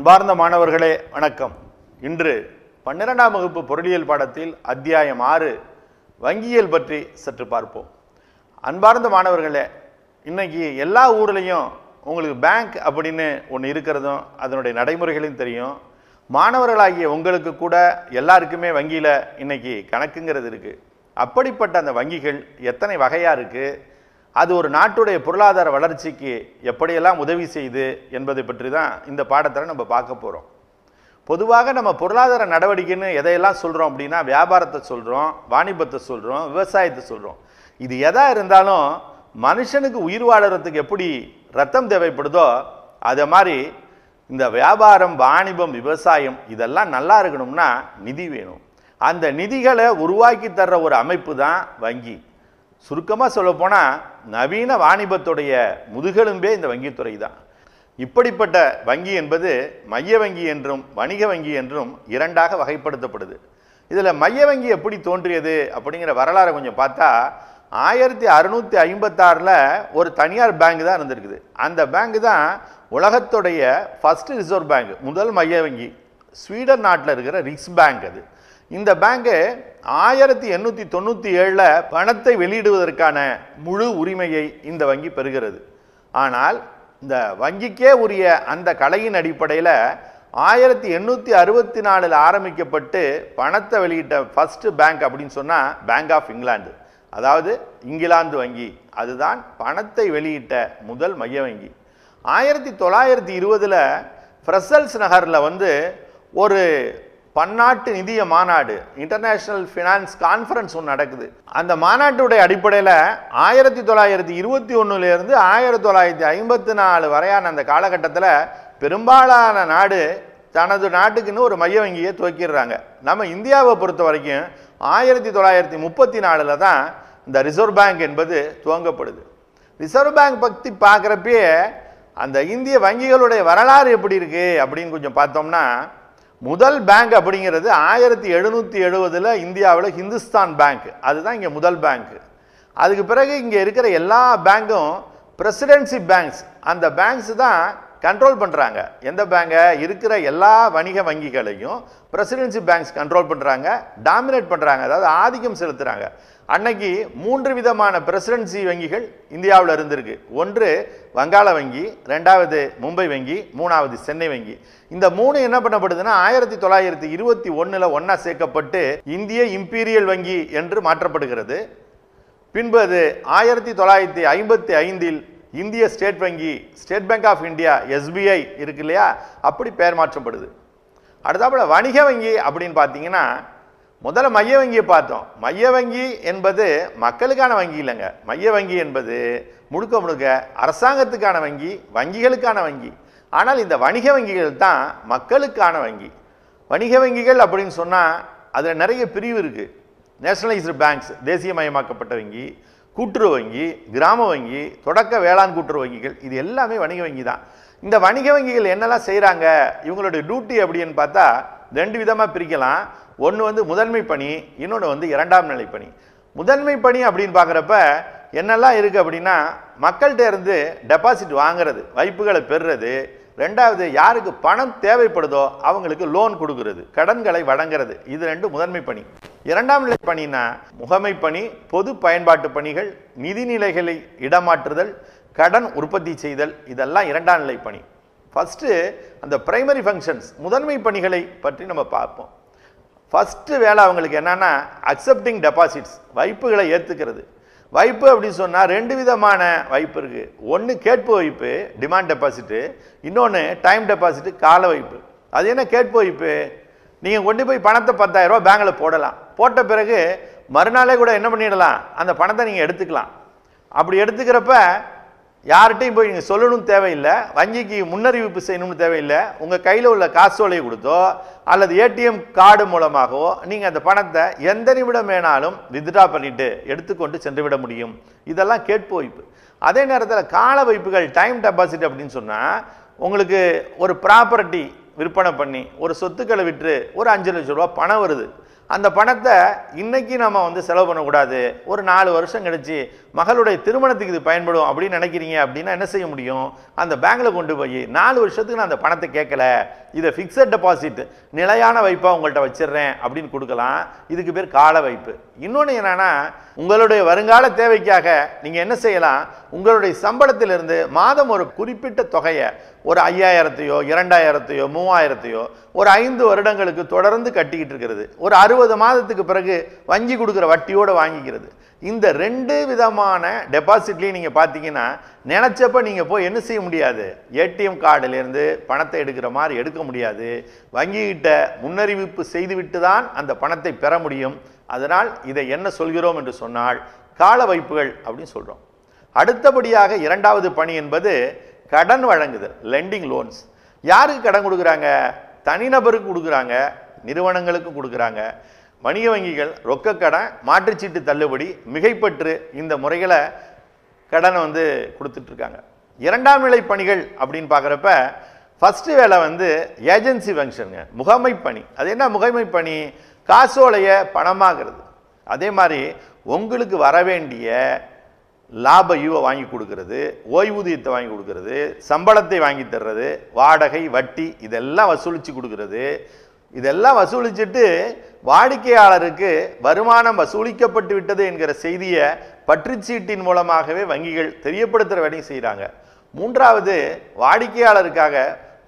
அன்பார்ந்த மாணவர்களே வணக்கம். இன்று 12ஆம் வகுப்பு பொருளியல் பாடத்தில் அத்தியாயம் 6 வங்கியியல் பற்றி சற்று பார்ப்போம். அன்பார்ந்த மாணவர்களே, இன்னைக்கு எல்லா ஊர்லேயும் உங்களுக்கு பேங்க் அப்படின்னு ஒன்று இருக்கிறதும் அதனுடைய நடைமுறைகளையும் தெரியும். மாணவர்களாகிய உங்களுக்கு கூட எல்லாருக்குமே வங்கியில் இன்னைக்கு கணக்குங்கிறது இருக்குது. அப்படிப்பட்ட அந்த வங்கிகள் எத்தனை வகையாக இருக்குது, அது ஒரு நாட்டுடைய பொருளாதார வளர்ச்சிக்கு எப்படியெல்லாம் உதவி செய்யுது என்பதை பற்றி தான் இந்த பாடத்தில் நம்ம பார்க்க போகிறோம். பொதுவாக நம்ம பொருளாதார நடவடிக்கைன்னு எதையெல்லாம் சொல்கிறோம் அப்படின்னா, வியாபாரத்தை சொல்கிறோம், வாணிபத்தை சொல்கிறோம், விவசாயத்தை சொல்கிறோம். இது எதா இருந்தாலும் மனுஷனுக்கு உயிர் வாழறதுக்கு எப்படி ரத்தம் தேவைப்படுதோ அதே மாதிரி இந்த வியாபாரம், வாணிபம், விவசாயம் இதெல்லாம் நல்லா இருக்கணும்னா நிதி வேணும். அந்த நிதிகளை உருவாக்கி தர்ற ஒரு அமைப்பு தான் வங்கி. சுருக்கமாக சொல்லப்போனால் நவீன வாணிபத்துடைய முதுகெலும்பே இந்த வங்கித்துறை தான். இப்படிப்பட்ட வங்கி என்பது மைய வங்கி என்றும் வணிக வங்கி என்றும் இரண்டாக வகைப்படுத்தப்படுது. இதில் மைய வங்கி எப்படி தோன்றியது அப்படிங்கிற வரலாறை கொஞ்சம் பார்த்தா, 1656 ஒரு தனியார் பேங்க் தான் இருந்திருக்குது. அந்த பேங்க் தான் உலகத்துடைய ஃபர்ஸ்ட் ரிசர்வ் பேங்க், முதல் மைய வங்கி. ஸ்வீடன் நாட்டில் இருக்கிற ரிக்ஸ் பேங்க் அது. இந்த பேங்கு 1897 பணத்தை வெளியிடுவதற்கான முழு உரிமையை இந்த வங்கி பெறுகிறது. ஆனால் இந்த வங்கிக்கே உரிய அந்த கலையின் அடிப்படையில் 1864 ஆரம்பிக்கப்பட்டு பணத்தை வெளியிட்ட ஃபர்ஸ்ட் பேங்க் அப்படின்னு சொன்னால் பேங்க் ஆஃப் இங்கிலாந்து, அதாவது இங்கிலாந்து வங்கி. அதுதான் பணத்தை வெளியிட்ட முதல் மைய வங்கி. 1920 பிரசல்ஸ் நகரில் ஒரு பன்னாட்டு நிதிய மாநாடு, இன்டர்நேஷனல் ஃபினான்ஸ் கான்ஃபரன்ஸ் ஒன்று நடக்குது. அந்த மாநாட்டுடைய அடிப்படையில் 1921 1954 வரையான அந்த காலகட்டத்தில் பெரும்பாலான நாடு தனது நாட்டுக்குன்னு ஒரு மைய வங்கியை துவக்கிடுறாங்க. நம்ம இந்தியாவை பொறுத்த வரைக்கும் 1934 தான் இந்த ரிசர்வ் பேங்க் என்பது துவங்கப்படுது. ரிசர்வ் பேங்க் பற்றி பார்க்குறப்பே அந்த இந்திய வங்கிகளுடைய வரலாறு எப்படி இருக்குது அப்படின்னு கொஞ்சம் பார்த்தோம்னா, முதல் பேங்க் அப்படிங்கிறது 1770 இந்தியாவில் ஹிந்துஸ்தான் பேங்க், அதுதான் இங்கே முதல் பேங்க். அதுக்கு பிறகு இங்கே இருக்கிற எல்லா பேங்கும் பிரசிடென்சி பேங்க்ஸ், அந்த பேங்க்ஸ் தான் கண்ட்ரோல் பண்ணுறாங்க. எந்த பேங்கை இருக்கிற எல்லா வணிக வங்கிகளையும் பிரசிடென்சி பேங்க்ஸ் கண்ட்ரோல் பண்ணுறாங்க, டாமினேட் பண்ணுறாங்க, அதாவது ஆதிக்கம் செலுத்துகிறாங்க. அன்னைக்கு 3 விதமான பிரசிடென்சி வங்கிகள் இந்தியாவில் இருந்திருக்கு. ஒன்று வங்காள வங்கி, ரெண்டாவது மும்பை வங்கி, மூணாவது சென்னை வங்கி. இந்த 3 என்ன பண்ணப்படுதுன்னா 1921 ஒன்னா சேர்க்கப்பட்டு இந்திய இம்பீரியல் வங்கி என்று மாற்றப்படுகிறது. பின்பு அது 1955 இந்திய ஸ்டேட் வங்கி, state bank of India, SBI இருக்கு இல்லையா, அப்படி பெயர் மாற்றப்படுது. அடுத்தாப்புல வணிக வங்கி அப்படின்னு பார்த்தீங்கன்னா, முதல்ல மைய வங்கியை பார்த்தோம். மைய வங்கி என்பது மக்களுக்கான வங்கி இல்லைங்க. மைய வங்கி என்பது முழுக்க முழுக்க அரசாங்கத்துக்கான வங்கி, வங்கிகளுக்கான வங்கி. ஆனால் இந்த வணிக வங்கிகள் தான் மக்களுக்கான வங்கி. வணிக வங்கிகள் அப்படின்னு சொன்னால் அதில் நிறைய பிரிவு இருக்குது. நேஷனலைஸ்டு பேங்க்ஸ், தேசியமயமாக்கப்பட்ட வங்கி, கூட்டுறவு வங்கி, கிராம வங்கி, தொடக்க வேளாண் கூட்டுறவு வங்கிகள், இது எல்லாமே வணிக வங்கி தான். இந்த வணிக வங்கிகள் என்னெல்லாம் செய்கிறாங்க, இவங்களுடைய டியூட்டி அப்படின்னு பார்த்தா 2 விதமாக பிரிக்கலாம். ஒன்று முதன்மை பணி, இன்னொன்று இரண்டாம் நிலை பணி. முதன்மை பணி அப்படின்னு பார்க்குறப்ப என்னெல்லாம் இருக்குது அப்படின்னா, மக்கள்கிட்ட இருந்து டெபாசிட் வாங்குறது, வைப்புகளை பெறுறது. ரெண்டாவது, யாருக்கு பணம் தேவைப்படுதோ அவங்களுக்கு லோன் கொடுக்கறது, கடன்களை வழங்குறது. இது 2 முதன்மை பணி. இரண்டாம் நிலை பணினா முகமை பணி, பொது பயன்பாட்டு பணிகள், நிதிநிலைகளை இடமாற்றுதல், கடன் உற்பத்தி செய்தல், இதெல்லாம் இரண்டாம் நிலை பணி. ஃபஸ்ட்டு அந்த பிரைமரி ஃபங்க்ஷன்ஸ், முதன்மை பணிகளை பற்றி நம்ம பார்ப்போம். ஃபஸ்ட்டு வேலை அவங்களுக்கு என்னன்னா அக்செப்டிங் டெபாசிட்ஸ், வைப்புகளை ஏற்றுக்கிறது. வைப்பு அப்படின்னு சொன்னால் 2 விதமான வைப்பு இருக்குது. ஒன்று கேட்பு வைப்பு, டிமாண்ட் டெபாசிட்டு, இன்னொன்று டைம் டெபாசிட்டு, கால வைப்பு. அது என்ன கேட்பு வைப்பு, நீங்கள் கொண்டு போய் பணத்தை 10,000 ரூபா பேங்கில் போடலாம். போட்ட பிறகு மறுநாளே கூட என்ன பண்ணிடலாம், அந்த பணத்தை நீங்கள் எடுத்துக்கலாம். அப்படி எடுத்துக்கிறப்ப யார்கிட்டையும் போய் நீங்கள் சொல்லணும்னு தேவையில்லை, வங்கிக்கு முன்னறிவிப்பு செய்யணும்னு தேவையில்லை. உங்கள் கையில் உள்ள காசோலையை கொடுத்தோ அல்லது ஏடிஎம் கார்டு மூலமாகவோ நீங்கள் அந்த பணத்தை எந்த நிமிடம் வேணாலும் வித்ட்ரா பண்ணிட்டு எடுத்துக்கொண்டு சென்று விட முடியும். இதெல்லாம் கேட்பு வைப்பு. அதே நேரத்தில் கால வைப்புகள், டைம் டெபாசிட் அப்படின்னு சொன்னால், உங்களுக்கு ஒரு ப்ராப்பர்ட்டி விற்பனை பண்ணி ஒரு சொத்துக்களை விற்று ஒரு 5 லட்சம் ரூபா பணம் வருது. அந்த பணத்தை இன்னைக்கு நம்ம வந்து செலவு பண்ணக்கூடாது, ஒரு 4 வருஷம் கழிச்சு மகளுடைய திருமணத்துக்கு இது பயன்படும் அப்படின்னு நினைக்கிறீங்க அப்படின்னா என்ன செய்ய முடியும்? அந்த பேங்க்ல கொண்டு போய் 4 வருஷத்துக்கு நான் அந்த பணத்தை கேட்கல, இதை ஃபிக்ஸட் டெபாசிட் நிலையான வைப்பா உங்கள்கிட்ட வச்சிடுறேன் அப்படின்னு கொடுக்கலாம். இதுக்கு பேர் கால வைப்பு. இன்னொன்று என்னன்னா, உங்களுடைய வருங்கால தேவைக்காக நீங்க என்ன செய்யலாம், உங்களுடைய சம்பளத்திலிருந்து மாதம் ஒரு குறிப்பிட்ட தொகையை ஒரு 5000த்தையோ 2000த்தையோ 3000த்தையோ ஒரு 5 வருடங்களுக்கு தொடர்ந்து கட்டிக்கிட்டு இருக்கிறது, ஒரு 60 மாதத்துக்கு பிறகு வங்கி கொடுக்குற வட்டியோடு வாங்கிக்கிறது. இந்த 2 விதமான டெபாசிட்லையும் நீங்கள் பார்த்தீங்கன்னா நினச்சப்ப நீங்கள் போய் என்ன செய்ய முடியாது, ஏடிஎம் கார்டிலேருந்து பணத்தை எடுக்கிற மாதிரி எடுக்க முடியாது. வங்கிகிட்ட முன்னறிவிப்பு செய்துவிட்டு தான் அந்த பணத்தை பெற முடியும். அதனால் இதை என்ன சொல்கிறோம் என்று சொன்னால் கால வைப்புகள் அப்படின்னு சொல்கிறோம். அடுத்தபடியாக 2வது பணி என்பது கடன் வழங்குதல், லெண்டிங் லோன்ஸ். யாருக்கு கடன் கொடுக்குறாங்க? தனிநபருக்கு கொடுக்குறாங்க, நிறுவனங்களுக்கு கொடுக்குறாங்க. வணிக வங்கிகள் ரொக்க கடன், மாற்றுச்சீட்டு தள்ளுபடி, மிகைப்பற்று இந்த முறைகளை கடனை வந்து கொடுத்துட்ருக்காங்க. 2ஆம் நிலை பணிகள் அப்படின்னு பார்க்குறப்ப ஃபஸ்ட்டு வேலை வந்து ஏஜென்சி ஃபங்க்ஷனுங்க, முகமை பணி. அது என்ன முகமை பணி? காசோலையை பணமாகிறது. அதே மாதிரி உங்களுக்கு வர வேண்டிய லாப ஈவை வாங்கி கொடுக்கறது, ஓய்வூதியத்தை வாங்கி கொடுக்கறது, சம்பளத்தை வாங்கி தர்றது, வாடகை வட்டி இதெல்லாம் வசூலித்து கொடுக்கறது. இதெல்லாம் வசூலிச்சுட்டு வாடிக்கையாளருக்கு வருமானம் வசூலிக்கப்பட்டு விட்டது என்கிற செய்தியை பற்றுச்சீட்டின் மூலமாகவே வங்கிகள் தெரியப்படுத்துகிற வேலையும் செய்கிறாங்க. 3வது வாடிக்கையாளருக்காக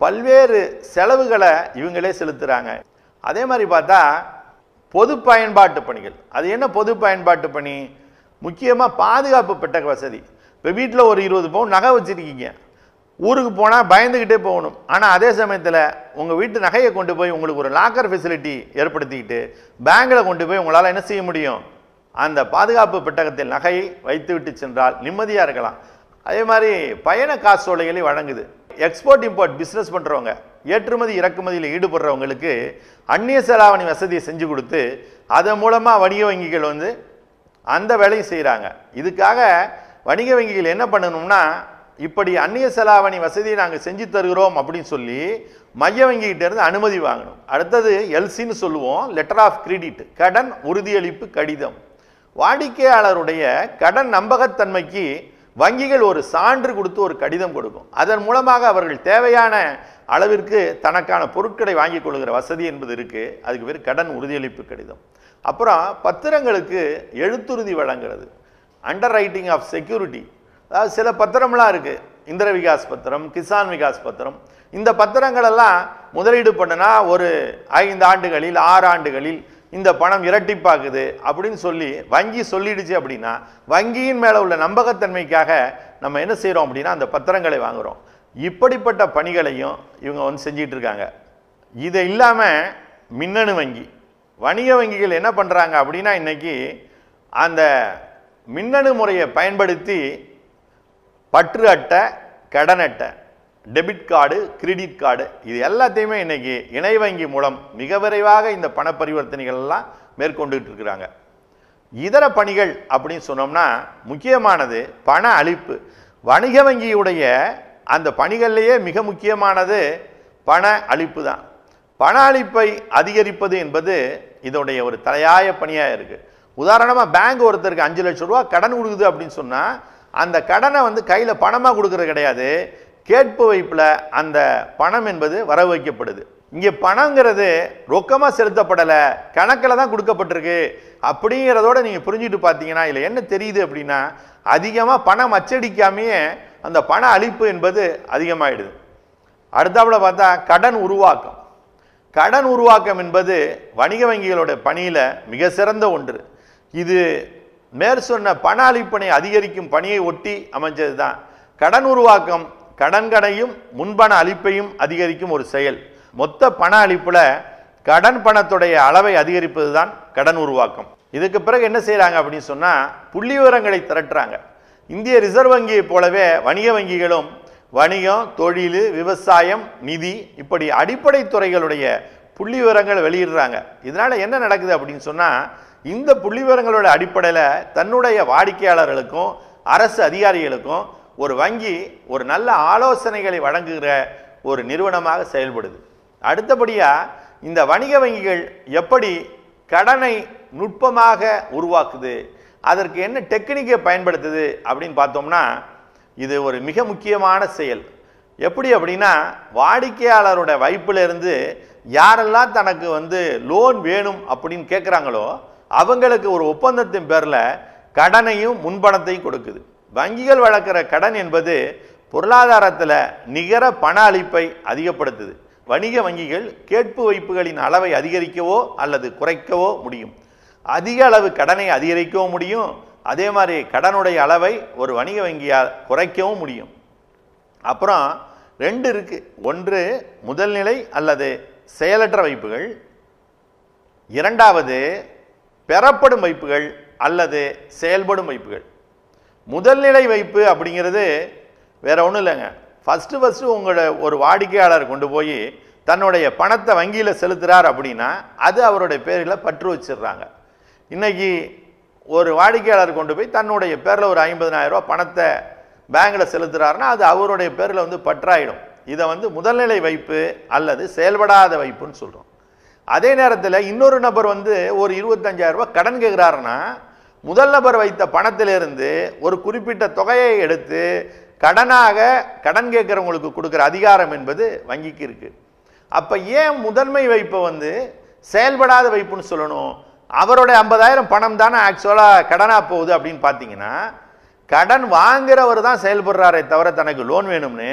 பல்வேறு செலவுகளை இவங்களே செலுத்துகிறாங்க. அதே மாதிரி பார்த்தா பொது பயன்பாட்டு பணிகள். அது என்ன பொது பயன்பாட்டு பணி? முக்கியமாக பாதுகாப்பு பெட்டக வசதி. இப்போ வீட்டில் ஒரு 20 பவுன் நகை வச்சுருக்கீங்க, ஊருக்கு போனால் பயந்துக்கிட்டே போகணும். ஆனால் அதே சமயத்தில் உங்கள் வீட்டு நகையை கொண்டு போய் உங்களுக்கு ஒரு லாக்கர் ஃபெசிலிட்டி ஏற்படுத்திக்கிட்டு பேங்கில் கொண்டு போய் உங்களால் என்ன செய்ய முடியும், அந்த பாதுகாப்பு பெட்டகத்தில் நகையை வைத்துவிட்டு சென்றால் நிம்மதியாக இருக்கலாம். அதே மாதிரி பயண காசோலைகளை வழங்குது. எக்ஸ்போர்ட் இம்போர்ட் பிஸ்னஸ் பண்ணுறவங்க, ஏற்றுமதி இறக்குமதியில் ஈடுபடுறவங்களுக்கு அந்நிய செலாவணி வசதியை செஞ்சு கொடுத்து அதன் மூலமாக வணிக வங்கிகள் வந்து அந்த வேலையை செய்கிறாங்க. இதுக்காக வணிக வங்கிகள் என்ன பண்ணணும்னா, இப்படி அந்நிய செலாவணி வசதியை நாங்கள் செஞ்சு தருகிறோம் அப்படின்னு சொல்லி மைய வங்கிகிட்ட இருந்து அனுமதி வாங்கணும். அடுத்தது எல்சின்னு சொல்லுவோம், லெட்டர் ஆஃப் கிரெடிட், கடன் உறுதியளிப்பு கடிதம். வாடிக்கையாளருடைய கடன் நம்பகத்தன்மைக்கு வங்கிகள் ஒரு சான்று கொடுத்து ஒரு கடிதம் கொடுக்கும். அதன் மூலமாக அவர்கள் தேவையான அளவிற்கு தனக்கான பொருட்களை வாங்கி கொள்கிற வசதி என்பது இருக்குது. அதுக்கு பேர் கடன் உறுதியளிப்பு கடிதம். அப்புறம் பத்திரங்களுக்கு எழுத்துறுதி வழங்குறது, அண்டர் ரைட்டிங் ஆஃப் செக்யூரிட்டி. அதாவது சில பத்திரம்லாம் இருக்குது, இந்திர விகாஸ் பத்திரம், கிசான் விகாஸ் பத்திரம். இந்த பத்திரங்களெல்லாம் முதலீடு பண்ணுனா ஒரு 5 ஆண்டுகளில் 6 ஆண்டுகளில் இந்த பணம் இரட்டிப்பாக்குது அப்படின்னு சொல்லி வங்கி சொல்லிடுச்சு அப்படின்னா வங்கியின் மேலே உள்ள நம்பகத்தன்மைக்காக நம்ம என்ன செய்கிறோம் அப்படின்னா அந்த பத்திரங்களை வாங்குகிறோம். இப்படிப்பட்ட பணிகளையும் இவங்க வந்து செஞ்சிட்டு இருக்காங்க. இது இல்லாமல் மின்னணு வங்கி, வணிக வங்கிகள் என்ன பண்ணுறாங்க அப்படின்னா இன்னைக்கு அந்த மின்னணு முறையை பயன்படுத்தி பற்று அட்டை, கடன் அட்டை, டெபிட் கார்டு, கிரெடிட் கார்டு இது எல்லாத்தையுமே இன்னைக்கு இணை வங்கி மூலம் மிக விரைவாக இந்த பண பரிவர்த்தனைகள் எல்லாம் மேற்கொண்டுட்டு இருக்கிறாங்க. இதர பணிகள் அப்படின்னு சொன்னோம்னா முக்கியமானது பண அளிப்பு. வணிக வங்கியுடைய அந்த பணிகள்லேயே மிக முக்கியமானது பண அளிப்பு தான். பண அளிப்பை அதிகரிப்பது என்பது இதோடைய ஒரு தலையாய பணியாக இருக்குது. உதாரணமாக பேங்க் ஒருத்தருக்கு 5 லட்சம் ரூபா கடன் கொடுக்குது அப்படின்னு சொன்னால் அந்த கடனை வந்து கையில் பணமாக கொடுக்கறது கிடையாது, கேட்பு வைப்பில் அந்த பணம் என்பது வரவு வைக்கப்படுது. இங்கே பணங்கிறது ரொக்கமாக செலுத்தப்படலை, கணக்கில் தான் கொடுக்கப்பட்டிருக்கு. அப்படிங்கிறதோட நீங்கள் புரிஞ்சுட்டு பார்த்தீங்கன்னா இதில் என்ன தெரியுது அப்படின்னா அதிகமாக பணம் அச்சடிக்காமையே அந்த பண அளிப்பு என்பது அதிகமாகிடுது. அடுத்தாப்புல பார்த்தா கடன் உருவாக்கம். கடன் உருவாக்கம் என்பது வணிக வங்கிகளோட பணியில் மிக சிறந்த ஒன்று. இது மேற்சொன்ன பண அளிப்பினை அதிகரிக்கும் பணியை ஒட்டி அமைஞ்சது தான். கடன் உருவாக்கம் கடன்களையும் முன்பண அளிப்பையும் அதிகரிக்கும் ஒரு செயல். மொத்த பண அளிப்புல கடன் பணத்துடைய அளவை அதிகரிப்பது தான் கடன் உருவாக்கம். இதுக்கு பிறகு என்ன செய்யறாங்க அப்படின்னு சொன்னா புள்ளி விவரங்களை திரட்டுறாங்க. இந்திய ரிசர்வ் வங்கியை போலவே வணிக வங்கிகளும் வணிகம், தொழில், விவசாயம், நிதி இப்படி அடிப்படை துறைகளுடைய புள்ளி விவரங்களை வெளியிடுறாங்க. இதனால என்ன நடக்குது அப்படின்னு சொன்னா இந்த புள்ளி விவரங்களோட அடிப்படையில் தன்னுடைய வாடிக்கையாளர்களுக்கும் அரசு அதிகாரிகளுக்கும் ஒரு வங்கி ஒரு நல்ல ஆலோசனைகளை வழங்குகிற ஒரு நிறுவனமாக செயல்படுது. அடுத்தபடியாக இந்த வணிக வங்கிகள் எப்படி கடனை நுட்பமாக உருவாக்குது. அதற்கு என்ன டெக்னிக்கை பயன்படுத்துது அப்படின்னு பார்த்தோம்னா, இது ஒரு மிக முக்கியமான செயல். எப்படி அப்படின்னா, வாடிக்கையாளரோட வைப்பிலிருந்து யாரெல்லாம் தனக்கு லோன் வேணும் அப்படின்னு கேட்குறாங்களோ அவங்களுக்கு ஒரு ஒப்பந்தத்தின் பேரில் கடனையும் முன்பணத்தையும் கொடுக்குது. வங்கிகள் வழங்குற கடன் என்பது பொருளாதாரத்தில் நிகர பண அளிப்பை அதிகப்படுத்துது. வணிக வங்கிகள் கேட்பு வைப்புகளின் அளவை அதிகரிக்கவோ அல்லது குறைக்கவோ முடியும். அதிக அளவு கடனை அதிகரிக்கவும் முடியும், அதே மாதிரி கடனுடைய அளவை ஒரு வணிக வங்கியால் குறைக்கவும் முடியும். அப்புறம் ரெண்டு இருக்கு. ஒன்று முதல்நிலை அல்லது செயலற்ற வைப்புகள், இரண்டாவது பெறப்படும் வைப்புகள் அல்லது செயல்படும் வைப்புகள். முதல்நிலை வைப்பு அப்படிங்கிறது வேற ஒன்றும் இல்லைங்க. ஃபஸ்ட்டு உங்களோட ஒரு வாடிக்கையாளர் கொண்டு போய் தன்னுடைய பணத்தை வங்கியில் செலுத்துகிறார் அப்படின்னா அது அவருடைய பேரில் பற்று வச்சிடுறாங்க. இன்னைக்கு ஒரு வாடிக்கையாளர் கொண்டு போய் தன்னுடைய பேரில் ஒரு 50,000 ரூபா பணத்தை பேங்கில் செலுத்துகிறாருன்னா அது அவருடைய பேரில் பற்றாயிடும். இதை முதல்நிலை வைப்பு அல்லது செயல்படாத வைப்புன்னு சொல்கிறோம். அதே நேரத்தில் இன்னொரு நபர் ஒரு 25,000 ரூபா கடன் கேட்குறாருன்னா முதல் நபர் வைத்த பணத்திலிருந்து ஒரு குறிப்பிட்ட தொகையை எடுத்து கடனாக கடன் கேட்குறவங்களுக்கு கொடுக்குற அதிகாரம் என்பது வங்கிக்கு இருக்கு. அப்போ ஏன் முதன்மை வைப்பை செயல்படாத வைப்புன்னு சொல்லணும்? அவருடைய 50,000 பணம் தானே ஆக்சுவலாக கடனாக போகுது அப்படின்னு பார்த்தீங்கன்னா, கடன் வாங்குறவர் தான் செயல்படுறாரே தவிர தனக்கு லோன் வேணும்னு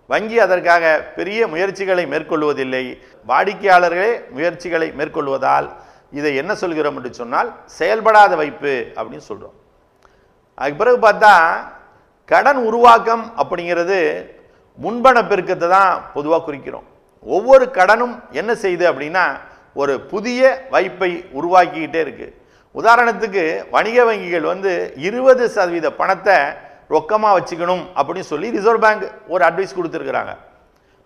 வங்கி அதற்காக பெரிய முயற்சிகளை மேற்கொள்வதில்லை. வாடிக்கையாளர்களே முயற்சிகளை மேற்கொள்வதால் இதை என்ன சொல்கிறோம் என்று சொன்னால் செயல்படாத வைப்பு அப்படின்னு சொல்கிறோம். அதுக்கு பிறகு பார்த்தா கடன் உருவாக்கம் அப்படிங்கிறது முன்பண பெருக்கத்தை தான் பொதுவாக குறிக்கிறோம். ஒவ்வொரு கடனும் என்ன செய்யுது அப்படின்னா ஒரு புதிய வைப்பை உருவாக்கிக்கிட்டே இருக்கு. உதாரணத்துக்கு வணிக வங்கிகள் 20% பணத்தை ரொக்கமாக வச்சுக்கணும் அப்படின்னு சொல்லி ரிசர்வ் பேங்க் ஒரு அட்வைஸ் கொடுத்துருக்குறாங்க.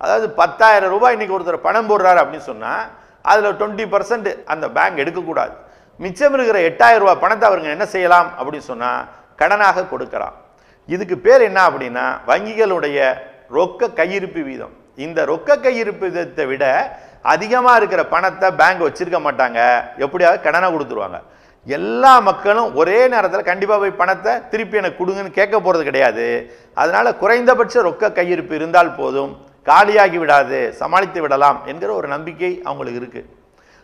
அதாவது 10,000 ரூபாய் இன்னைக்கு ஒருத்தர் பணம் போடுறாரு அப்படின்னு சொன்னால் அதில் 20% அந்த பேங்க் எடுக்கக்கூடாது. மிச்சம் இருக்கிற 8,000 ரூபாய் பணத்தை அவருங்க என்ன செய்யலாம் அப்படின்னு சொன்னால் கடனாக கொடுக்கலாம். இதுக்கு பேர் என்ன அப்படின்னா வங்கிகளுடைய ரொக்க கையிருப்பு வீதம். இந்த ரொக்க கையிருப்பு வீதத்தை விட அதிகமாக இருக்கிற பணத்தை பேங்க் வச்சிருக்க மாட்டாங்க, எப்படியாவது கடனை கொடுத்துருவாங்க. எல்லா மக்களும் ஒரே நேரத்தில் கண்டிப்பாக போய் பணத்தை திருப்பி எனக்கு கொடுங்கன்னு கேட்க போகிறது கிடையாது. அதனால குறைந்தபட்ச ரொக்க கையிருப்பு இருந்தால் போதும், காலியாகி விடாது, சமாளித்து விடலாம் என்கிற ஒரு நம்பிக்கை அவங்களுக்கு இருக்கு.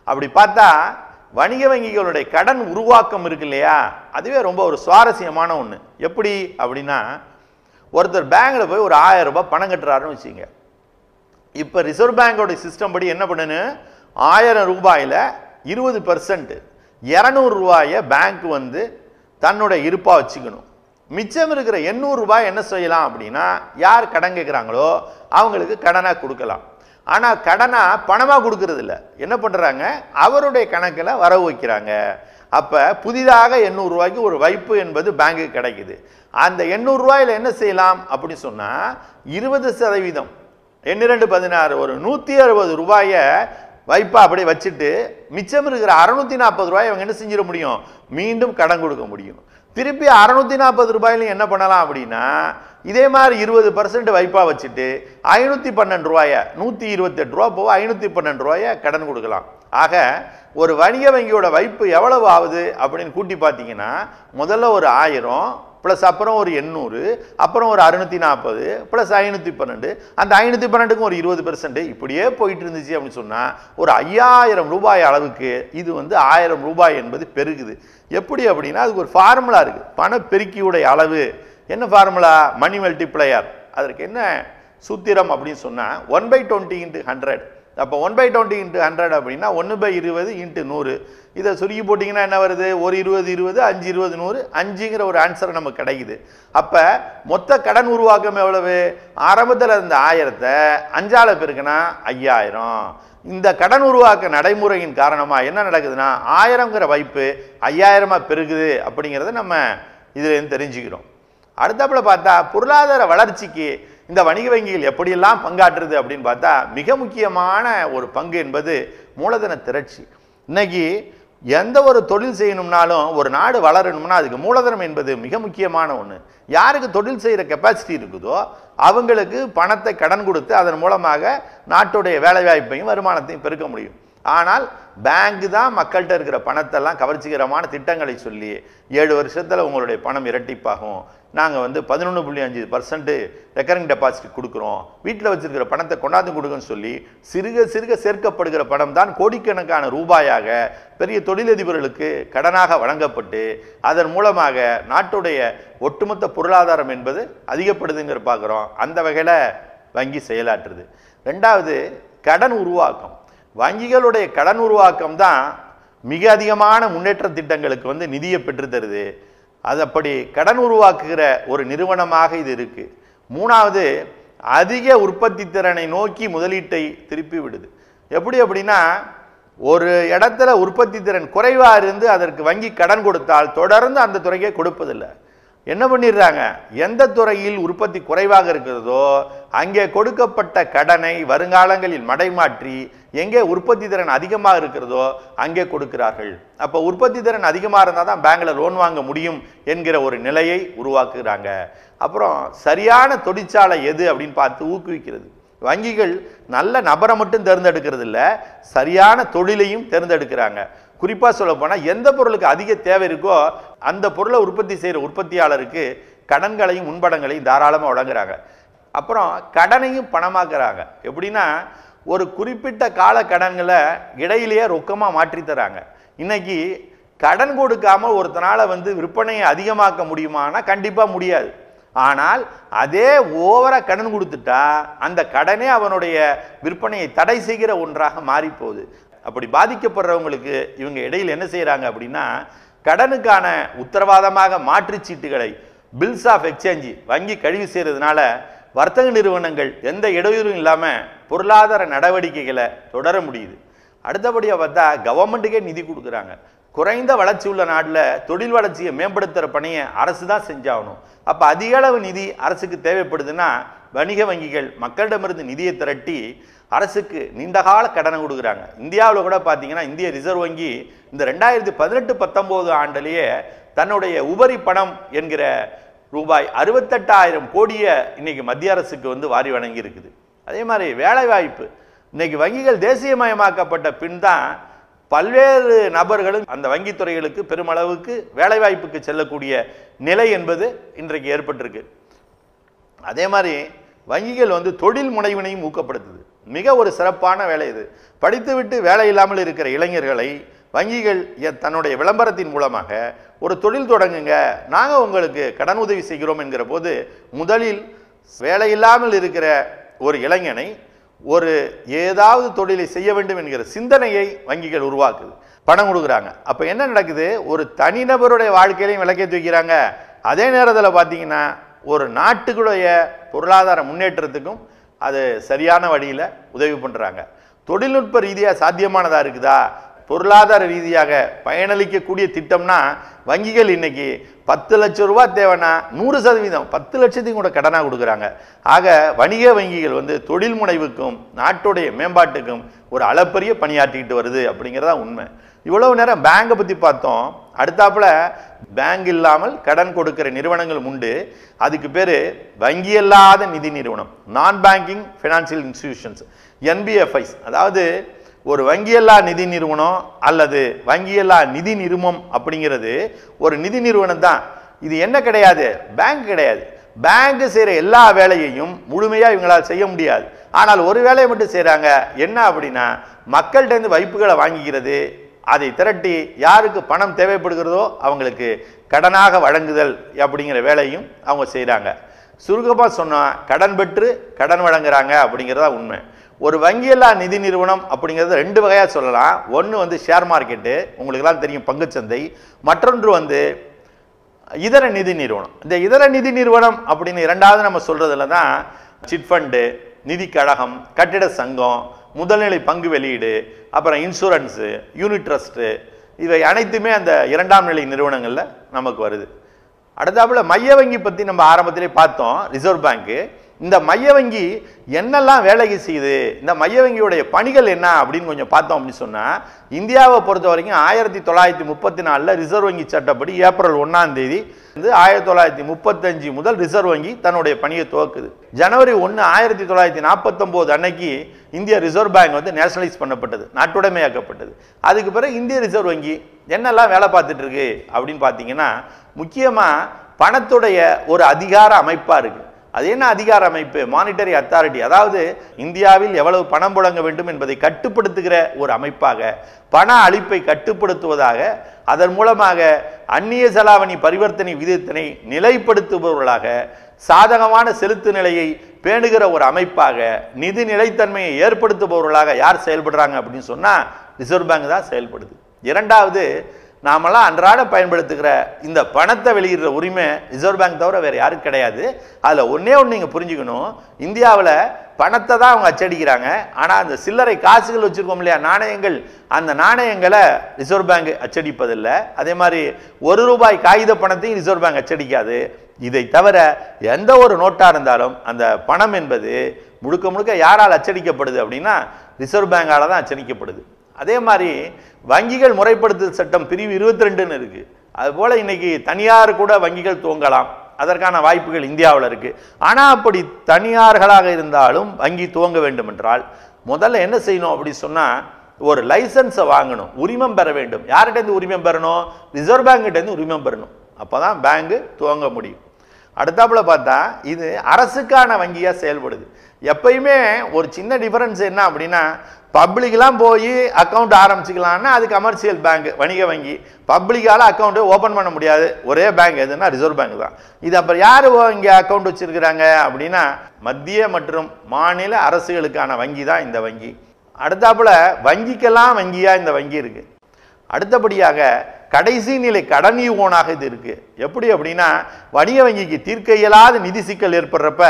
அப்படி பார்த்தா வணிக வங்கிகளுடைய கடன் உருவாக்கம் இருக்கு இல்லையா, அதுவே ரொம்ப ஒரு சுவாரஸ்யமான ஒன்று. எப்படி அப்படின்னா, ஒருத்தர் பேங்க்ல போய் ஒரு 1000 ரூபாய் பணம் கட்டுறாருன்னு வச்சுங்க. இப்போ ரிசர்வ் பேங்கோட சிஸ்டம் படி என்ன பண்ணு, 1000 ரூபாயில 20% 200 ரூபாயை பேங்க் தன்னுடைய இருப்பா வச்சுக்கணும். மிச்சம் இருக்கிற 800 ரூபாய் என்ன செய்யலாம் அப்படின்னா யார் கடன் கேட்குறாங்களோ அவங்களுக்கு கடனாக கொடுக்கலாம். ஆனால் கடனாக பணமாக கொடுக்கறது இல்லை, என்ன பண்ணுறாங்க அவருடைய கணக்கில் வரவு வைக்கிறாங்க. அப்போ புதிதாக 800 ரூபாய்க்கு ஒரு வைப்பு என்பது பேங்க்கு கிடைக்குது. அந்த 800 ரூபாயில் என்ன செய்யலாம் அப்படின்னு சொன்னால் 20% 2 ஒரு 160 ரூபாயை வைப்பா அப்படியே வச்சுட்டு மிச்சம் இருக்கிற 640 ரூபாய் அவங்க என்ன செஞ்சிட முடியும், மீண்டும் கடன் கொடுக்க முடியும். திருப்பி 640 ரூபாயிலும் என்ன பண்ணலாம் அப்படின்னா இதே மாதிரி 20% வைப்பா வச்சுட்டு 512 ரூபாயை 128 ரூபா போக 512 ரூபாயை கடன் கொடுக்கலாம். ஆக ஒரு வணிக வங்கியோட வைப்பு எவ்வளவு ஆகுது அப்படின்னு கூட்டி பார்த்தீங்கன்னா முதல்ல ஒரு 1000 ப்ளஸ் அப்புறம் ஒரு 800 அப்புறம் ஒரு 640 ப்ளஸ் 512, அந்த 512க்கும் ஒரு 20%, இப்படியே போயிட்டு இருந்துச்சு அப்படின்னு சொன்னால் ஒரு 5000 ரூபாய் அளவுக்கு இது 1000 ரூபாய் என்பது பெருகுது. எப்படி அப்படின்னா அதுக்கு ஒரு ஃபார்முலா இருக்குது. பண பெருக்கியுடைய அளவு என்ன ஃபார்முலா, மணி மல்டிப்ளையர். அதற்கு என்ன சூத்திரம் அப்படின்னு சொன்னால் 1/20 × 100. அப்போ 1/20 × 100 அப்படின்னா 1/20 × 100. இதை சுருக்கி போட்டிங்கன்னா என்ன வருது, ஒரு 20 20 5 20 100 5ங்கிற ஒரு ஆன்சர் நமக்கு கிடைக்குது. அப்போ மொத்த கடன் உருவாக்கம் எவ்வளவு, ஆரம்பத்தில் இருந்த 1000-ஐ 5ஆல் பெருக்கினா 5000. இந்த கடன் உருவாக்க நடைமுறையின் காரணமாக என்ன நடக்குதுன்னா 1000ங்கிற வைப்பு 5000-ஆக பெருகுது அப்படிங்கிறத நம்ம இதுலேருந்து தெரிஞ்சுக்கிறோம். அடுத்தப்பல பார்த்தா பொருளாதார வளர்ச்சிக்கு இந்த வணிக வங்கிகள் எப்படியெல்லாம் பங்காற்றுது அப்படின்னு பார்த்தா மிக முக்கியமான ஒரு பங்கு என்பது மூலதன திரட்சி. இன்னைக்கு எந்த ஒரு தொழில் செய்யணும்னாலும் ஒரு நாடு வளரணும்னா அதுக்கு மூலதனம் என்பது மிக முக்கியமான ஒன்று. யாருக்கு தொழில் செய்கிற கெப்பாசிட்டி இருக்குதோ அவங்களுக்கு பணத்தை கடன் கொடுத்து அதன் மூலமாக நாட்டுடைய வேலைவாய்ப்பையும் வருமானத்தையும் பெருக்க முடியும். ஆனால் பேங்க் தான் மக்கள்கிட்ட இருக்கிற பணத்தெல்லாம் கவர்ச்சிகரமான திட்டங்களை சொல்லி 7 வருஷத்தில் உங்களுடைய பணம் இரட்டிப்பாகும், நாங்கள் வந்து 11.5% ரெக்கரிங் டெபாசிட் கொடுக்குறோம், வீட்டில் வச்சிருக்கிற பணத்தை கொண்டாந்து கொடுக்குன்னு சொல்லி சிறுக சிறுக சேர்க்கப்படுகிற பணம் தான் கோடிக்கணக்கான ரூபாயாக பெரிய தொழிலதிபர்களுக்கு கடனாக வழங்கப்பட்டு அதன் மூலமாக நாட்டுடைய ஒட்டுமொத்த பொருளாதாரம் என்பது அதிகப்படுதுங்கிற பார்க்குறோம். அந்த வகையில் வங்கி செயலாற்றுது. ரெண்டாவது, கடன் உருவாக்கம். வங்கிகளுடைய கடன் உருவாக்கம் தான் மிக அதிகமான முன்னேற்ற திட்டங்களுக்கு வந்து நிதியை பெற்று தருது. அது அப்படி கடன் உருவாக்குகிற ஒரு நிறுவனமாக இது இருக்கு. மூணாவது, அதிக உற்பத்தி திறனை நோக்கி முதலீட்டை திருப்பி விடுது. எப்படி அப்படின்னா, ஒரு இடத்துல உற்பத்தி திறன் குறைவாக இருந்து அதற்கு வங்கி கடன் கொடுத்தால் தொடர்ந்து அந்த துறைக்கே கொடுப்பதில்லை. என்ன பண்ணிடுறாங்க, எந்த துறையில் உற்பத்தி குறைவாக இருக்கிறதோ அங்கே கொடுக்கப்பட்ட கடனை வருங்காலங்களில் மடைமாற்றி எங்கே உற்பத்தி திறன் அதிகமாக இருக்கிறதோ அங்கே கொடுக்கிறார்கள். அப்போ உற்பத்தி திறன் அதிகமாக இருந்தால் தான் பேங்க்ல லோன் வாங்க முடியும் என்கிற ஒரு நிலையை உருவாக்குகிறாங்க. அப்புறம் சரியான தொழிற்சாலை எது அப்படின்னு பார்த்து ஊக்குவிக்கிறது. வங்கிகள் நல்ல நபரை மட்டும் தேர்ந்தெடுக்கிறது இல்லை, சரியான தொழிலையும் தேர்ந்தெடுக்கிறாங்க. குறிப்பாக சொல்ல போனால் எந்த பொருளுக்கு அதிக தேவை இருக்கோ அந்த பொருளை உற்பத்தி செய்கிற உற்பத்தியாளருக்கு கடன்களையும் முன்படங்களையும் தாராளமாக வழங்குறாங்க. அப்புறம் கடனையும் பணமாக்குறாங்க. எப்படின்னா, ஒரு குறிப்பிட்ட கால கடன்களை இடையிலேயே ரொக்கமாக மாற்றி தராங்க. இன்னைக்கு கடன் கொடுக்காம ஒருத்தனால வந்து விற்பனையை அதிகமாக்க முடியுமானா கண்டிப்பாக முடியாது. ஆனால் அதே ஓவரா கடன் கொடுத்துட்டா அந்த கடனே அவனுடைய விற்பனையை தடை செய்கிற ஒன்றாக மாறி போகுது. அப்படி பாதிக்கப்படுறவங்களுக்கு இவங்க இடையில் என்ன செய்யறாங்க அப்படின்னா, கடனுக்கான உத்தரவாதமாக மாற்று சீட்டுகளை பில்ஸ் ஆஃப் எக்ஸ்சேஞ்ச் வங்கி கழிவு செய்யறதுனால வர்த்தக நிறுவனங்கள் எந்த இடையூறும் இல்லாமல் பொருளாதார நடவடிக்கைகளை தொடர முடியுது. அடுத்தபடியாக பார்த்தா கவர்மெண்ட்டுக்கே நிதி கொடுக்குறாங்க. குறைந்த வளர்ச்சி உள்ள நாட்டில் தொழில் வளர்ச்சியை மேம்படுத்துகிற பணியை அரசு தான் செஞ்சாகணும். அப்போ அதிக அளவு நிதி அரசுக்கு தேவைப்படுதுன்னா வணிக வங்கிகள் மக்களிடமிருந்து நிதியை திரட்டி அரசுக்கு நீண்டகால கடனை கொடுக்குறாங்க. இந்தியாவில் கூட பார்த்தீங்கன்னா இந்திய ரிசர்வ் வங்கி இந்த 2018-19 ஆண்டிலேயே தன்னுடைய உபரி பணம் என்கிற ரூபாய் 68,000 கோடியை இன்னைக்கு மத்திய அரசுக்கு வந்து வாரி வழங்கி இருக்குது. அதே மாதிரி வேலைவாய்ப்பு, இன்னைக்கு வங்கிகள் தேசியமயமாக்கப்பட்ட பின் தான் பல்வேறு நபர்களும் அந்த வங்கித்துறைகளுக்கு பெருமளவுக்கு வேலைவாய்ப்புக்கு செல்லக்கூடிய நிலை என்பது இன்றைக்கு ஏற்பட்டிருக்கு. அதே மாதிரி வங்கிகள் வந்து தொழில் முனைவினையும் ஊக்கப்படுத்துது. மிக ஒரு சிறப்பான வேலை இது. படித்துவிட்டு வேலை இல்லாமல் இருக்கிற இளைஞர்களை வங்கிகள் தன்னுடைய விளம்பரத்தின் மூலமாக ஒரு தொழில் தொடங்குங்க, நாங்கள் உங்களுக்கு கடன் உதவி செய்கிறோம் என்கிற போது முதலில் வேலை இல்லாமல் இருக்கிற ஒரு இளைஞனை ஒரு ஏதாவது தொழிலை செய்ய வேண்டும் என்கிற சிந்தனையை வங்கிகள் உருவாக்குது, பணம் கொடுக்குறாங்க. அப்போ என்ன நடக்குது, ஒரு தனிநபருடைய வாழ்க்கையிலையும் விளக்கேற்றி வைக்கிறாங்க. அதே நேரத்தில் பார்த்தீங்கன்னா ஒரு நாட்டுக்குடைய பொருளாதார முன்னேற்றத்துக்கும் அது சரியான வழியில் உதவி பண்ணுறாங்க. தொழில்நுட்ப ரீதியாக சாத்தியமானதாக இருக்குதா, பொருளாதார ரீதியாக பயனளிக்கக்கூடிய திட்டம்னா வங்கிகள் இன்னைக்கு 10 லட்சம் ரூபாய் தேவைன்னா 100% 10 லட்சத்தையும் கூட கடனாக கொடுக்குறாங்க. ஆக வணிக வங்கிகள் வந்து தொழில் முனைவுக்கும் நாட்டுடைய மேம்பாட்டுக்கும் ஒரு அளப்பரிய பணியாற்றிக்கிட்டு வருது அப்படிங்கிறதா உண்மை. இவ்வளவு நேரம் பேங்கை பற்றி பார்த்தோம். அடுத்தாப்புல பேங்க் இல்லாமல் கடன் கொடுக்கிற நிறுவனங்கள் உண்டு. அதுக்கு பேர் வங்கி அல்லாத நிதி நிறுவனம், நான் பேங்கிங் ஃபினான்சியல் இன்ஸ்டிடியூஷன்ஸ், NBFIs. அதாவது ஒரு வங்கியல்லா நிதி நிறுவனம் அல்லது வங்கியல்லா நிதி நிறுவனம் அப்படிங்கிறது ஒரு நிதி நிறுவனம் தான். இது என்ன கிடையாது, பேங்க் கிடையாது. பேங்க் செய்கிற எல்லா வேலையையும் முழுமையாக இவங்களால் செய்ய முடியாது. ஆனால் ஒரு வேலையை மட்டும் செய்கிறாங்க. என்ன அப்படின்னா, மக்கள்கிட்ட வைப்புகளை வாங்கிக்கிறது, அதை திரட்டி யாருக்கு பணம் தேவைப்படுகிறதோ அவங்களுக்கு கடனாக வழங்குதல் அப்படிங்கிற வேலையும் அவங்க செய்கிறாங்க. சுருக்கமாக சொன்னால் கடன் பெற்று கடன் வழங்குறாங்க அப்படிங்கிறதா உண்மை. ஒரு வங்கியல்லா நிதி நிறுவனம் அப்படிங்கிறது 2 வகையாக சொல்லலாம். ஒன்று வந்து ஷேர் மார்க்கெட்டு, உங்களுக்கெல்லாம் தெரியும் பங்குச்சந்தை. மற்றொன்று வந்து இதர நிதி நிறுவனம். இந்த இதர நிதி நிறுவனம் அப்படின்னு இரண்டாவது நம்ம சொல்றதுல தான் சிட் ஃபண்டு, நிதி கழகம், கட்டிட சங்கம், முதல்நிலை பங்கு வெளியீடு, அப்புறம் இன்சூரன்ஸு, யூனிட் ட்ரஸ்ட்டு, இவை அனைத்துமே அந்த 2ஆம் நிலை நிறுவனங்களில் நமக்கு வருது. அடுத்தாப்புல மைய வங்கி பற்றி நம்ம ஆரம்பத்திலே பார்த்தோம், ரிசர்வ் பேங்க்கு. இந்த மைய வங்கி என்னெல்லாம் வேலைக்கு செய்யுது, இந்த மைய வங்கியுடைய பணிகள் என்ன அப்படின்னு கொஞ்சம் பார்த்தோம் அப்படின்னு சொன்னால், இந்தியாவை பொறுத்த வரைக்கும் 1934 ரிசர்வ் வங்கி சட்டப்படி ஏப்ரல் 1ஆம் தேதி 1935 முதல் ரிசர்வ் வங்கி தன்னுடைய பணியை துவக்குது. ஜனவரி 1 1949 அன்னைக்கு இந்திய ரிசர்வ் பேங்க் வந்து நேஷனலைஸ் பண்ணப்பட்டது, நாட்டுடைமையாக்கப்பட்டது. அதுக்கு பிறகு இந்திய ரிசர்வ் வங்கி என்னெல்லாம் வேலை பார்த்துட்டு இருக்கு அப்படின்னு பார்த்தீங்கன்னா, முக்கியமா பணத்துடைய ஒரு அதிகார அமைப்பா இருக்கு. அது என்ன அதிகார அமைப்பு? Monetary authority. அதாவது இந்தியாவில் எவ்வளவு பணம் புழங்க வேண்டும் என்பதை கட்டுப்படுத்துகிற ஒரு அமைப்பாக, பண அளிப்பை கட்டுப்படுத்துவதாக, அதன் மூலமாக அந்நிய செலாவணி பரிவர்த்தனை விகிதத்தினை நிலைப்படுத்துபவர்களாக, சாதகமான செலுத்து நிலையை பேணுகிற ஒரு அமைப்பாக, நிதி நிலைத்தன்மையை ஏற்படுத்துபவர்களாக யார் செயல்படுறாங்க அப்படின்னு சொன்னா ரிசர்வ் பேங்க் தான் செயல்படுது. இரண்டாவது, நாமெல்லாம் அன்றாட பயன்படுத்துகிற இந்த பணத்தை வெளியிடுற உரிமை ரிசர்வ் பேங்க் தவிர வேற யாரும் கிடையாது. அதில் ஒன்னே ஒன்று நீங்கள் புரிஞ்சுக்கணும், இந்தியாவில் பணத்தை தான் அவங்க அச்சடிக்கிறாங்க. ஆனால் அந்த சில்லறை காசுகள் வச்சிருக்கோம் இல்லையா, நாணயங்கள், அந்த நாணயங்களை ரிசர்வ் பேங்க் அச்சடிப்பதில்லை. அதே மாதிரி ₹1 காகித பணத்தையும் ரிசர்வ் பேங்க் அச்சடிக்காது. இதை தவிர எந்த ஒரு நோட்டாக இருந்தாலும் அந்த பணம் என்பது முழுக்க முழுக்க யாரால் அச்சடிக்கப்படுது அப்படின்னா ரிசர்வ் பேங்கால தான் அச்சடிக்கப்படுது. அதே மாதிரி வங்கிகள் முறைப்படுத்தல் சட்டம் பிரிவு 22 இருக்கு. அதுபோல இன்னைக்கு தனியார் கூட வங்கிகள் துவங்கலாம், அதற்கான வாய்ப்புகள் இந்தியாவில் இருக்கு. ஆனால் அப்படி தனியார்களாக இருந்தாலும் வங்கி துவங்க வேண்டும் என்றால் முதல்ல என்ன செய்யணும் அப்படி சொன்னா, ஒரு லைசன்ஸை வாங்கணும், உரிமம் பெற வேண்டும். யார்கிட்ட இருந்து உரிமம் பெறணும்? ரிசர்வ் பேங்க் கிட்ட இருந்து உரிமம் பெறணும். அப்பதான் பேங்க் துவங்க முடியும். அடுத்தாப்புல பார்த்தா இது அரசுக்கான வங்கியா செயல்படுது. எப்பயுமே ஒரு சின்ன டிஃபரன்ஸ் என்ன அப்படின்னா, பப்ளிக்லாம் போய் அக்கௌண்ட் ஆரம்பிச்சுக்கலாம்னா அது கமர்ஷியல் பேங்க், வணிக வங்கி. பப்ளிக்கால அக்கௌண்ட் ஓபன் பண்ண முடியாது. ஒரே பேங்க் எதுன்னா ரிசர்வ் பேங்க் தான். இது அப்புறம் யாரு இங்க அக்கௌண்ட் வச்சிருக்கிறாங்க அப்படின்னா மத்திய மற்றும் மாநில அரசுகளுக்கான வங்கி தான் இந்த வங்கி. அடுத்தாப்புல வங்கிக்கெல்லாம் வங்கியா இந்த வங்கி இருக்கு. அடுத்தபடியாக கடைசி நிலை கடன் யூகோனாக இது இருக்கு. எப்படி அப்படின்னா, வணிக வங்கிக்கு தீர்க்க இயலாத நிதி சிக்கல் ஏற்படுறப்ப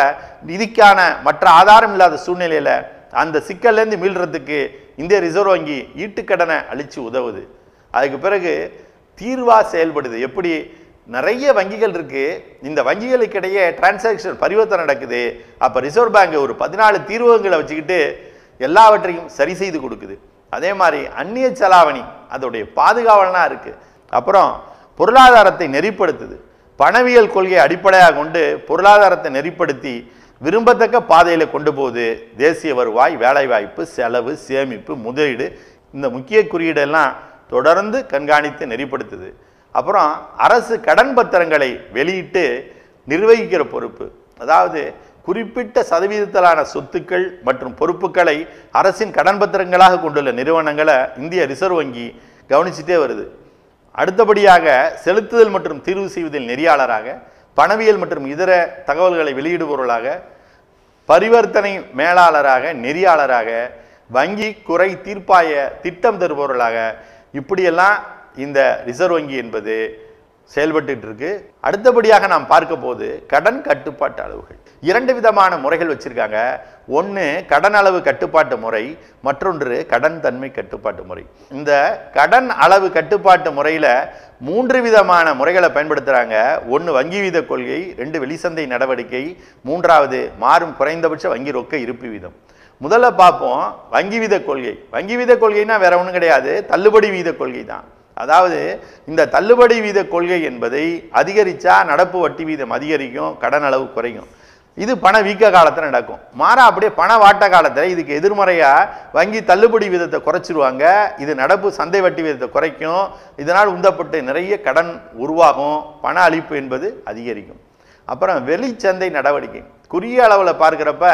நிதிக்கான மற்ற ஆதாரம் இல்லாத சூழ்நிலையில அந்த சிக்கல்ல இருந்து மீள்றதுக்கு இந்திய ரிசர்வ் வங்கி ஈட்டுக்கடனை அளிச்சு உதவுது. அதுக்கு பிறகு தீர்வா செயல்படுது. எப்படி? நிறைய வங்கிகள் இருக்கு, இந்த வங்கிகளுக்கிடையே டிரான்சாக்ஷன் பரிவர்த்தனை நடக்குது. அப்ப ரிசர்வ் பேங்க் ஒரு 14 தீர்வகங்களை வச்சுக்கிட்டு எல்லாவற்றையும் சரி செய்து கொடுக்குது. அதே மாதிரி அந்நிய செலாவணி அதோடைய பாதுகாவலனா இருக்கு. அப்புறம் பொருளாதாரத்தை நெறிப்படுத்துது. பணவியல் கொள்கையை அடிப்படையாக கொண்டு பொருளாதாரத்தை நெறிப்படுத்தி விரும்பத்தக்க பாதையில கொண்டு போகுது. தேசிய வருவாய், வேலைவாய்ப்பு, செலவு, சேமிப்பு, முதலீடு, இந்த முக்கிய குறியீடெல்லாம் தொடர்ந்து கண்காணித்து நெறிப்படுத்துது. அப்புறம் அரசு கடன் பத்திரங்களை வெளியிட்டு நிர்வகிக்கிற பொறுப்பு. அதாவது குறிப்பிட்ட சதவீதத்திலான சொத்துக்கள் மற்றும் பொறுப்புகளை அரசின் கடன் பத்திரங்களாக கொண்டுள்ள நிறுவனங்களை இந்திய ரிசர்வ் வங்கி கவனிச்சுட்டே வருது. அடுத்தபடியாக செலுத்துதல் மற்றும் தீர்வு செய்வதில் நெறியாளராக, பணவியல் மற்றும் இதர தகவல்களை வெளியிடுபவர்களாக, பரிவர்த்தனை மேலாளராக, நெறியாளராக, வங்கி குறை தீர்ப்பாய திட்டம் தருபவர்களாக, இப்படியெல்லாம் இந்த ரிசர்வ் வங்கி என்பது செயல்பட்டு இருக்கு. அடுத்தபடியாக நாம் பார்க்க போது கடன் கட்டுப்பாட்டு அளவுகள். 2 விதமான முறைகள் வச்சிருக்காங்க. ஒன்று கடன் அளவு கட்டுப்பாட்டு முறை, மற்றொன்று கடன் தன்மை கட்டுப்பாட்டு முறை. இந்த கடன் அளவு கட்டுப்பாட்டு முறையில் 3 விதமான முறைகளை பயன்படுத்துகிறாங்க. 1 வங்கி வீத கொள்கை, 2 வெளிசந்தை நடவடிக்கை, 3வது மாறும் குறைந்தபட்ச வங்கி ரொக்க இருப்பு வீதம். முதல்ல பார்ப்போம் வங்கி வீத கொள்கை. வங்கி வீத கொள்கைனா வேற ஒன்றும் கிடையாது, தள்ளுபடி வீத கொள்கை தான். அதாவது இந்த தள்ளுபடி வீத கொள்கை என்பதை அதிகரிச்சா நடப்பு வட்டி வீதம் அதிகரிக்கும், கடன் அளவு குறையும். இது பண வீக்க காலத்தில் நடக்கும். மாறா அப்படியே பண வாட்ட காலத்தில் இதுக்கு எதிர்மறையா வங்கி தள்ளுபடி வீதத்தை குறைச்சிருவாங்க. இது நடப்பு சந்தை வட்டி வீதத்தை குறைக்கும். இதனால் உந்தப்பட்டு நிறைய கடன் உருவாகும், பண அளிப்பு என்பது அதிகரிக்கும். அப்புறம் வெளிச்சந்தை நடவடிக்கை. குறுகிய அளவில் பார்க்கிறப்ப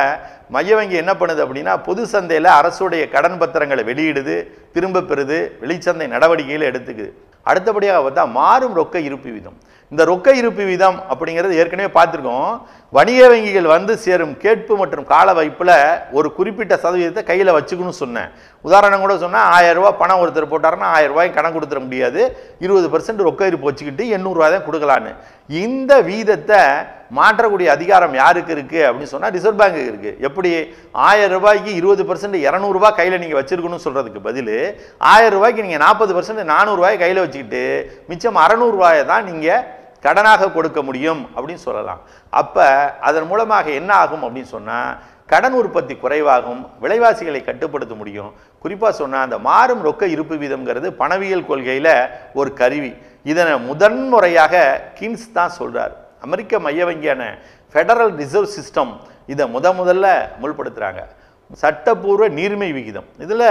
மைய வங்கி என்ன பண்ணுது அப்படின்னா, பொது சந்தையில் அரசுடைய கடன் பத்திரங்களை வெளியிடுது, திரும்ப பெறுது, வெளிச்சந்தை நடவடிக்கையில் எடுத்துக்குது. அடுத்தபடியாக பார்த்தா மாறும் ரொக்க இருப்பு வீதம். இந்த ரொக்க இருப்பு வீதம் அப்படிங்கிறது ஏற்கனவே பார்த்துருக்கோம். வணிக வங்கிகள் வந்து சேரும் கேட்பு மற்றும் கால வைப்பில் ஒரு குறிப்பிட்ட சதவீதத்தை கையில் வச்சுக்கணும்னு சொன்னேன். உதாரணம் கூட சொன்னால் 1000 ரூபாய் பணம் ஒருத்தர் போட்டாருன்னா 1000 ரூபாய் கணக்கு கொடுத்துட முடியாது, 20% ரொக்க இருப்பு வச்சுக்கிட்டு 800 ரூபாய் தான் கொடுக்கலான்னு. இந்த வீதத்தை மாற்றக்கூடிய அதிகாரம் யாருக்கு இருக்கு அப்படின்னு சொன்னால் ரிசர்வ் பேங்க்கு இருக்கு. எப்படி? 1000 ரூபாய்க்கு 20% 200 ரூபாய் கையில் நீங்கள் வச்சிருக்கணும்னு சொல்றதுக்கு பதில் 1000 ரூபாய்க்கு நீங்கள் 40% 400 ரூபாய் கையில் வச்சுக்கிட்டு மிச்சம் 600 ரூபாயை தான் நீங்கள் கடனாக கொடுக்க முடியும் அப்படின்னு சொல்லலாம். அப்ப அதன் மூலமாக என்ன ஆகும் அப்படின்னு சொன்னா கடன் உற்பத்தி குறைவாகும், விலைவாசிகளை கட்டுப்படுத்த முடியும். குறிப்பா சொன்னா அந்த மாறும் ரொக்க இருப்பு வீதம்ங்கிறது பணவியல் கொள்கையில ஒரு கருவி. இதனை முதன்முறையாக கீன்ஸ் தான் சொல்றார். அமெரிக்க மைய வங்கியான ஃபெடரல் ரிசர்வ் சிஸ்டம் இதை முதல்ல முற்படுத்துறாங்க. சட்டப்பூர்வ நீர்மை விகிதம், இதில்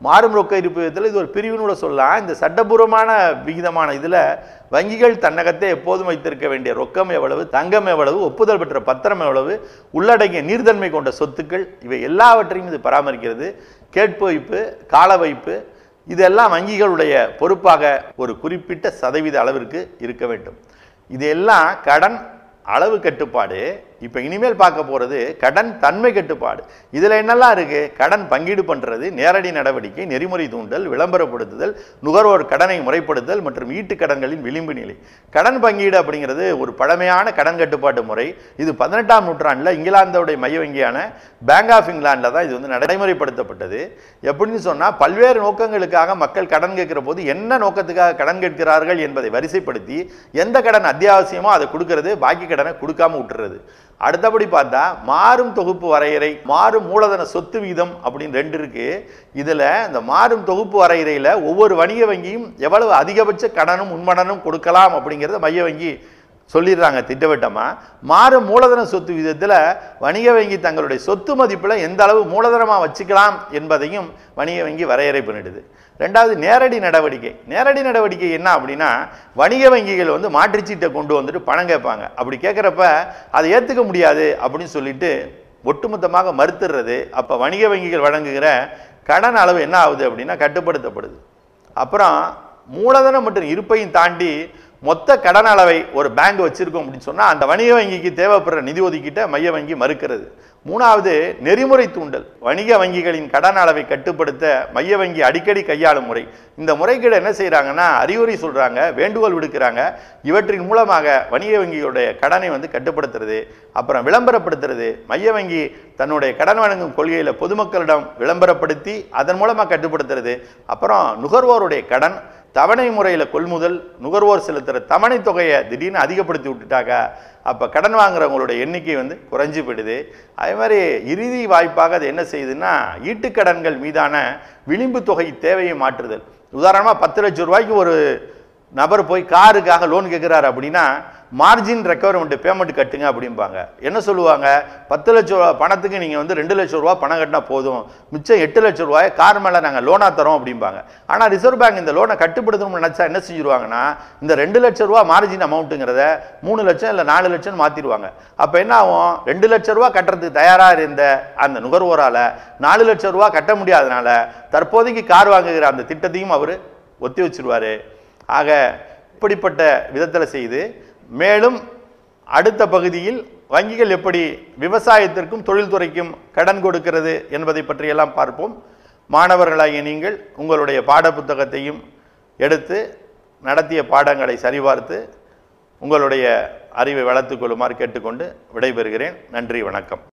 மாறும் ரொக்க இருப்பு விகிதத்தில் இது ஒரு பிரிவுன்னு கூட சொல்லலாம். இந்த சட்டப்பூர்வமான விகிதமான இதில் வங்கிகள் தன்னகத்தை எப்போதும் வைத்திருக்க வேண்டிய ரொக்கம் எவ்வளவு, தங்கம் எவ்வளவு, ஒப்புதல் பெற்ற பத்திரம் எவ்வளவு, உள்ளடங்கிய நீர்தன்மை கொண்ட சொத்துக்கள், இவை எல்லாவற்றையும் இது பராமரிக்கிறது. கேட்பு வைப்பு, கால வைப்பு, இதெல்லாம் வங்கிகளுடைய பொறுப்பாக ஒரு குறிப்பிட்ட சதவீத அளவிற்கு இருக்க வேண்டும். இதெல்லாம் கடன் அளவு கட்டுப்பாடு. இப்போ இனிமேல் பார்க்க போகிறது கடன் தன்மை கட்டுப்பாடு. இதில் என்னெல்லாம் இருக்குது? கடன் பங்கீடு பண்ணுறது, நேரடி நடவடிக்கை, நெறிமுறை தூண்டல், விளம்பரப்படுத்துதல், நுகர்வோர் கடனை முறைப்படுத்தல் மற்றும் ஈட்டு கடன்களின் விளிம்பு நிலை. கடன் பங்கீடு அப்படிங்கிறது ஒரு பழமையான கடன் கட்டுப்பாட்டு முறை. இது 18ஆம் நூற்றாண்டில் இங்கிலாந்தோடைய மைய வங்கியான பேங்க் ஆஃப் இங்கிலாண்டில் தான் இது வந்து நடைமுறைப்படுத்தப்பட்டது. எப்படின்னு சொன்னால், பல்வேறு நோக்கங்களுக்காக மக்கள் கடன் கேட்கிற போது என்ன நோக்கத்துக்காக கடன் கேட்கிறார்கள் என்பதை வரிசைப்படுத்தி எந்த கடன் அத்தியாவசியமோ அதை கொடுக்கறது, பாக்கி கடனை கொடுக்காம விட்டுறது. அடுத்தபடி பார்த்தா மாறும் தொகுப்பு வரையறை, மாறும் மூலதன சொத்து வீதம் அப்படின்னு 2 இருக்கு. இதுல இந்த மாறும் தொகுப்பு வரையறையில ஒவ்வொரு வணிக வங்கியும் எவ்வளவு அதிகபட்ச கடனும் முன்மடனும் கொடுக்கலாம் அப்படிங்கிறத மைய வங்கி சொல்லிடுறாங்க திட்டவட்டமா. மாறும் மூலதன சொத்து விகிதத்தில் வணிக வங்கி தங்களுடைய சொத்து மதிப்பில் எந்த அளவு மூலதனமாக வச்சுக்கலாம் என்பதையும் வணிக வங்கி வரையறை பண்ணிடுது. ரெண்டாவது நேரடி நடவடிக்கை. நேரடி நடவடிக்கை என்ன அப்படின்னா, வணிக வங்கிகள் வந்து மாற்றுச்சீட்டை கொண்டு வந்துட்டு பணம் கேட்பாங்க. அப்படி கேட்குறப்ப அதை ஏற்றுக்க முடியாது அப்படின்னு சொல்லிட்டு ஒட்டுமொத்தமாக மறுத்துடுறது. அப்போ வணிக வங்கிகள் வழங்குகிற கடன் அளவு என்ன ஆகுது அப்படின்னா கட்டுப்படுத்தப்படுது. அப்புறம் மூலதனம் மற்றும் இருப்பையும் தாண்டி மொத்த கடன் அளவை ஒரு பேங்க் வச்சிருக்கோம் அப்படின்னு சொன்னால் அந்த வணிக வங்கிக்கு தேவைப்படுற நிதி ஒதுக்கீட்டை மைய வங்கி மறுக்கிறது. மூணாவது நெறிமுறை தூண்டல். வணிக வங்கிகளின் கடன் அளவை கட்டுப்படுத்த மைய வங்கி அடிக்கடி கையாளும் முறை. இந்த முறைகேடு என்ன செய்கிறாங்கன்னா, அறிவுரை சொல்கிறாங்க, வேண்டுகோள் விடுக்கிறாங்க. இவற்றின் மூலமாக வணிக வங்கியுடைய கடனை வந்து கட்டுப்படுத்துறது. அப்புறம் விளம்பரப்படுத்துறது. மைய வங்கி தன்னுடைய கடன் வழங்கும் கொள்கையில் பொதுமக்களிடம் விளம்பரப்படுத்தி அதன் மூலமாக கட்டுப்படுத்துறது. அப்புறம் நுகர்வோருடைய கடன் தவணை முறையில் கொள்முதல், நுகர்வோர் செலுத்துகிற தவணை தொகையை திடீர்னு அதிகப்படுத்தி விட்டுட்டாங்க. அப்போ கடன் வாங்குறவங்களுடைய எண்ணிக்கை வந்து குறைஞ்சி போயிடுது. அதே மாதிரி இறுதி வாய்ப்பாக அது என்ன செய்யுதுன்னா, ஈட்டுக்கடன்கள் மீதான விளிம்பு தொகை தேவையை மாற்றுதல். உதாரணமாக 10 லட்சம் ரூபாய்க்கு ஒரு நபர் போய் காருக்காக லோன் கேட்குறாரு அப்படின்னா, மார்ஜின் ரெக்கவர்மெண்ட் பேமெண்ட் கட்டுங்க அப்படிம்பாங்க. என்ன சொல்லுவாங்க, 10 லட்சம் ரூபா பணத்துக்கு நீங்கள் வந்து 2 லட்சம் ரூபா பணம் கட்டினா போதும், மிச்சம் 8 லட்சம் ரூபாய் கார் மேலே நாங்கள் லோனாக தரோம் அப்படிம்பாங்க. ஆனால் ரிசர்வ் பேங்க் இந்த லோனை கட்டுப்படுத்தணும்னு நினச்சா என்ன செஞ்சுருவாங்கன்னா, இந்த 2 லட்சம் ரூபா மார்ஜின் அமௌண்ட்டுங்கிறத 3 லட்சம் இல்லை 4 லட்சம் மாற்றிடுவாங்க. அப்போ என்ன ஆகும், 2 லட்சம் ரூபா கட்டுறதுக்கு தயாராக இருந்த அந்த நுகர்வோரால் 4 லட்சம் ரூபா கட்ட முடியாதனால தற்போதைக்கு கார் வாங்குகிற அந்த திட்டத்தையும் அவர் ஒத்தி வச்சிருவார். ஆக இப்படிப்பட்ட விதத்தில் செய்து மேலும் அடுத்த பகுதியில் வங்கிகள் எப்படி விவசாயத்திற்கும் தொழில்துறைக்கும் கடன் கொடுக்கிறது என்பதை பற்றியெல்லாம் பார்ப்போம். மாணவர்களாகிய நீங்கள் உங்களுடைய பாடப்புத்தகத்தையும் எடுத்து நடத்திய பாடங்களை சரிபார்த்து உங்களுடைய அறிவை வளர்த்துக் கொள்ளுமாறு கேட்டுக்கொண்டு விடைபெறுகிறேன். நன்றி, வணக்கம்.